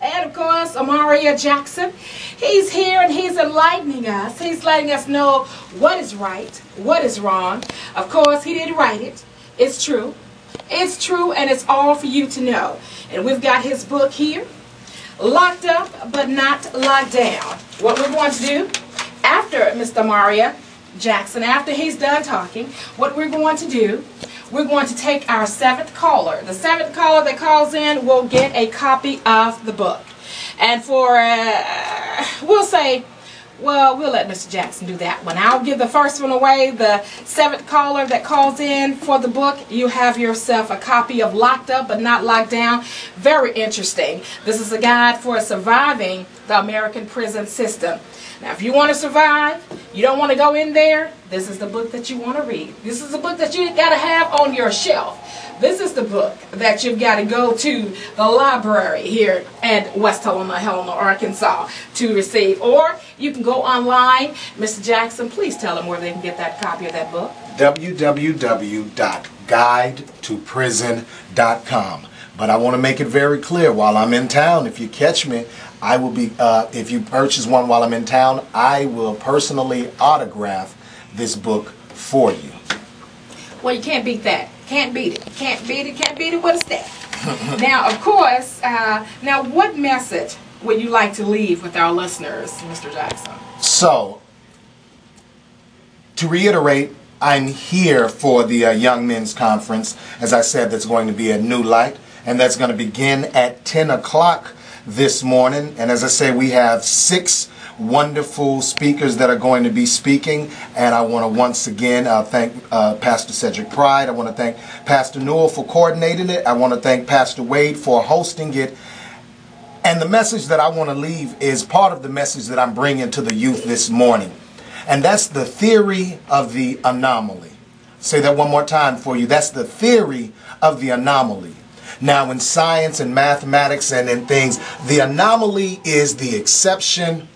And of course, Amaria Jackson. He's here and he's enlightening us. He's letting us know what is right, what is wrong. Of course, he didn't write it. It's true. It's true, and it's all for you to know. And we've got his book here, Locked Up But Not Locked Down. What we're going to do after Mr. Amaria Jackson, after he's done talking, what we're going to do, we're going to take our seventh caller. The seventh caller that calls in will get a copy of the book. And for, we'll let Mr. Jackson do that one. I'll give the first one away. The seventh caller that calls in for the book, you have yourself a copy of Locked Up But Not Locked Down. Very interesting. This is a guide for surviving the American prison system. Now, if you want to survive, you don't want to go in there, this is the book that you want to read. This is the book that you got to have on your shelf. This is the book that you've got to go to the library here at West Helena, Arkansas to receive. Or you can go online. Mr. Jackson, please tell them where they can get that copy of that book. www.guidetoprison.com. But I want to make it very clear, while I'm in town, if you catch me, I will be, if you purchase one while I'm in town, I will personally autograph this book for you. Well, you can't beat that. Can't beat it. Can't beat it. Can't beat it. What is that? Now, of course, now what message would you like to leave with our listeners, Mr. Jackson? So, to reiterate, I'm here for the Young Men's Conference. As I said, that's going to be at New Light, and that's going to begin at 10 o'clock this morning. And as I say, we have 6 wonderful speakers that are going to be speaking, and I want to once again thank Pastor Cedric Pride. I want to thank Pastor Newell for coordinating it. I want to thank Pastor Wade for hosting it. And the message that I want to leave is part of the message that I'm bringing to the youth this morning, and that's the theory of the anomaly. Say that one more time for you. That's the theory of the anomaly. Now, in science and mathematics and in things, the anomaly is the exception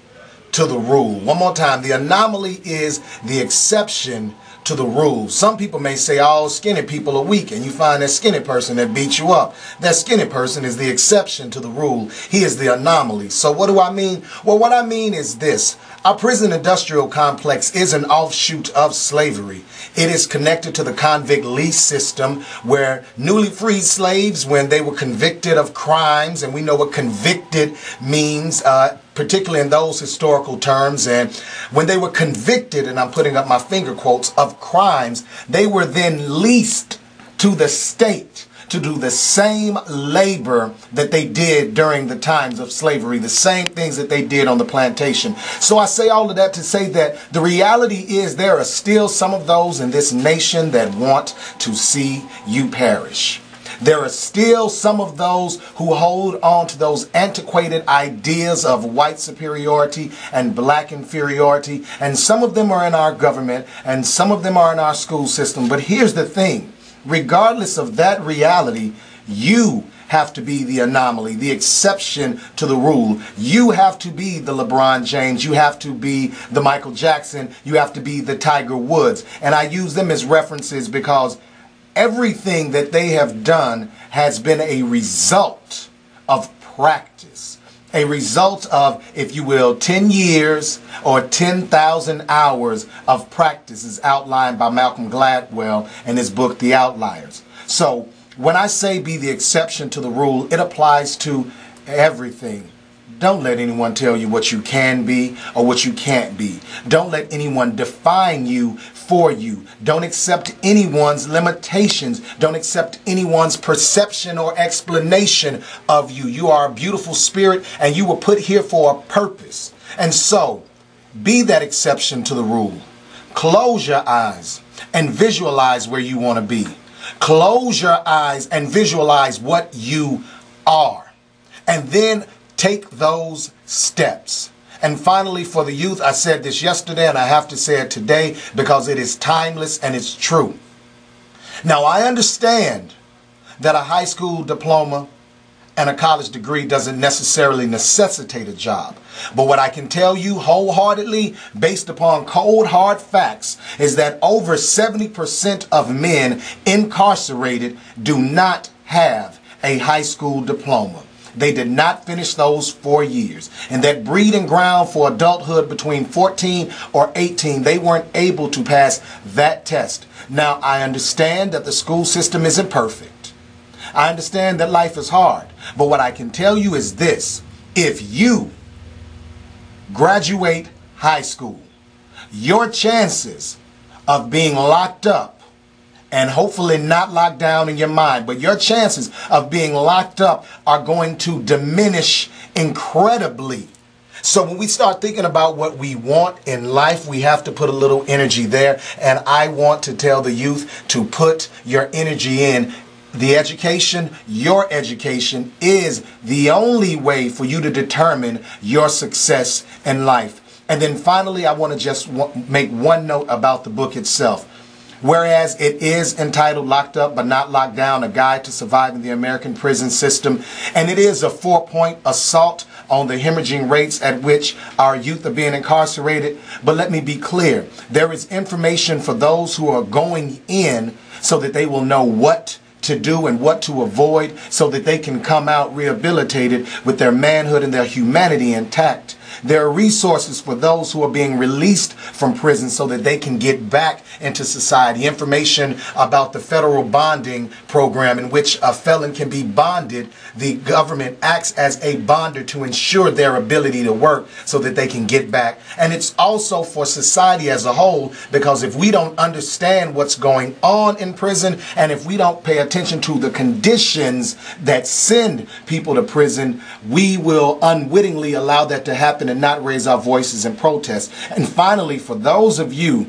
to the rule. One more time. The anomaly is the exception to the rule. Some people may say all skinny people are weak, and you find that skinny person that beats you up. That skinny person is the exception to the rule. He is the anomaly. So what do I mean? Well, what I mean is this. Our prison industrial complex is an offshoot of slavery. It is connected to the convict lease system, where newly freed slaves, when they were convicted of crimes, and we know what convicted means, particularly in those historical terms, and when they were convicted, and I'm putting up my finger quotes, of crimes, they were then leased to the state to do the same labor that they did during the times of slavery, the same things that they did on the plantation. So I say all of that to say that the reality is there are still some of those in this nation that want to see you perish. There are still some of those who hold on to those antiquated ideas of white superiority and black inferiority. And some of them are in our government, and some of them are in our school system. But here's the thing. Regardless of that reality, you have to be the anomaly, the exception to the rule. You have to be the LeBron James. You have to be the Michael Jackson. You have to be the Tiger Woods. And I use them as references because everything that they have done has been a result of practice. A result of, if you will, 10 years or 10,000 hours of practice, is outlined by Malcolm Gladwell in his book, The Outliers. So when I say be the exception to the rule, it applies to everything. Don't let anyone tell you what you can be or what you can't be. Don't let anyone define you for you. Don't accept anyone's limitations. Don't accept anyone's perception or explanation of you. You are a beautiful spirit, and you were put here for a purpose. And so, be that exception to the rule. Close your eyes and visualize where you want to be. Close your eyes and visualize what you are. And then take those steps. And finally, for the youth, I said this yesterday and I have to say it today because it is timeless and it's true. Now, I understand that a high school diploma and a college degree doesn't necessarily necessitate a job. But what I can tell you wholeheartedly, based upon cold hard facts, is that over 70% of men incarcerated do not have a high school diploma. They did not finish those 4 years. And that breeding ground for adulthood between 14 or 18, they weren't able to pass that test. Now, I understand that the school system isn't perfect. I understand that life is hard. But what I can tell you is this. If you graduate high school, your chances of being locked up, and hopefully not locked down in your mind, but your chances of being locked up are going to diminish incredibly. So when we start thinking about what we want in life, we have to put a little energy there. And I want to tell the youth to put your energy in. The education, your education, is the only way for you to determine your success in life. And then finally, I want to just make one note about the book itself. Whereas it is entitled Locked Up But Not Locked Down, A Guide to Surviving the American Prison System, and it is a 4-point assault on the hemorrhaging rates at which our youth are being incarcerated. But let me be clear, there is information for those who are going in so that they will know what to do and what to avoid, so that they can come out rehabilitated with their manhood and their humanity intact. There are resources for those who are being released from prison so that they can get back into society. Information about the federal bonding program in which a felon can be bonded. The government acts as a bonder to ensure their ability to work so that they can get back. And it's also for society as a whole, because if we don't understand what's going on in prison, and if we don't pay attention to the conditions that send people to prison, we will unwittingly allow that to happen and not raise our voices in protest. And finally, for those of you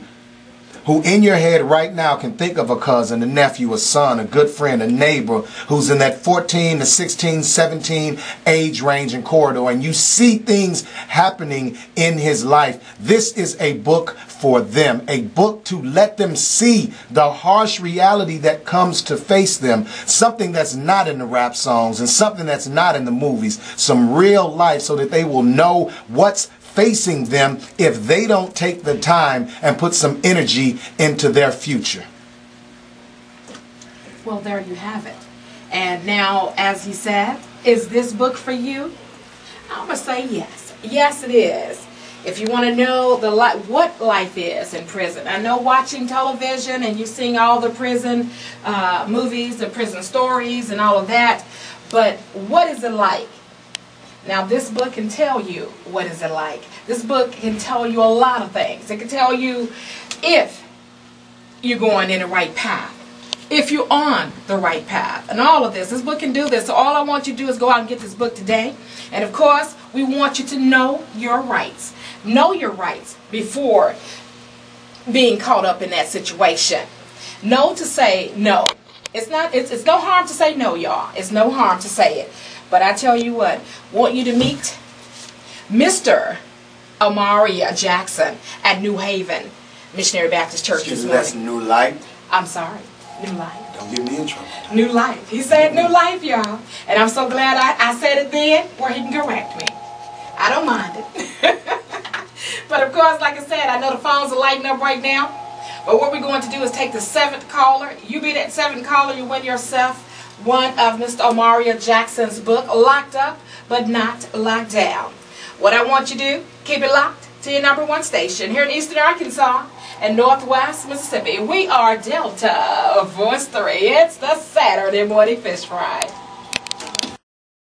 who in your head right now can think of a cousin, a nephew, a son, a good friend, a neighbor who's in that 14 to 16, 17 age range and corridor, and you see things happening in his life, this is a book for them, a book to let them see the harsh reality that comes to face them, something that's not in the rap songs and something that's not in the movies, some real life, so that they will know what's facing them if they don't take the time and put some energy into their future. Well, there you have it. And now, as he said, is this book for you? I'm going to say yes. Yes, it is. If you want to know what life is in prison. I know watching television and you're seeing all the prison movies, the prison stories and all of that. But what is it like? Now, this book can tell you what is it like. This book can tell you a lot of things. It can tell you if you're going in the right path, if you're on the right path, and all of this. This book can do this. So all I want you to do is go out and get this book today. And of course, we want you to know your rights. Know your rights before being caught up in that situation. Know to say no. It's no harm to say no, y'all. It's no harm to say it. But I tell you what, want you to meet Mr. Amaria Jackson at New Haven Missionary Baptist Church this morning. That's New Light. I'm sorry, New Life. Don't get me in trouble. New Life. He said New Life, y'all. And I'm so glad I said it then where he can correct me. I don't mind it. But of course, like I said, I know the phones are lighting up right now. But what we're going to do is take the 7th caller. You be that 7th caller, you win yourself one of Mr. Amaria Jackson's book, Locked Up But Not Locked Down. What I want you to do, keep it locked to your #1 station here in Eastern Arkansas and Northwest Mississippi. We are Delta Voice 3. It's the Saturday Morning Fish Fry.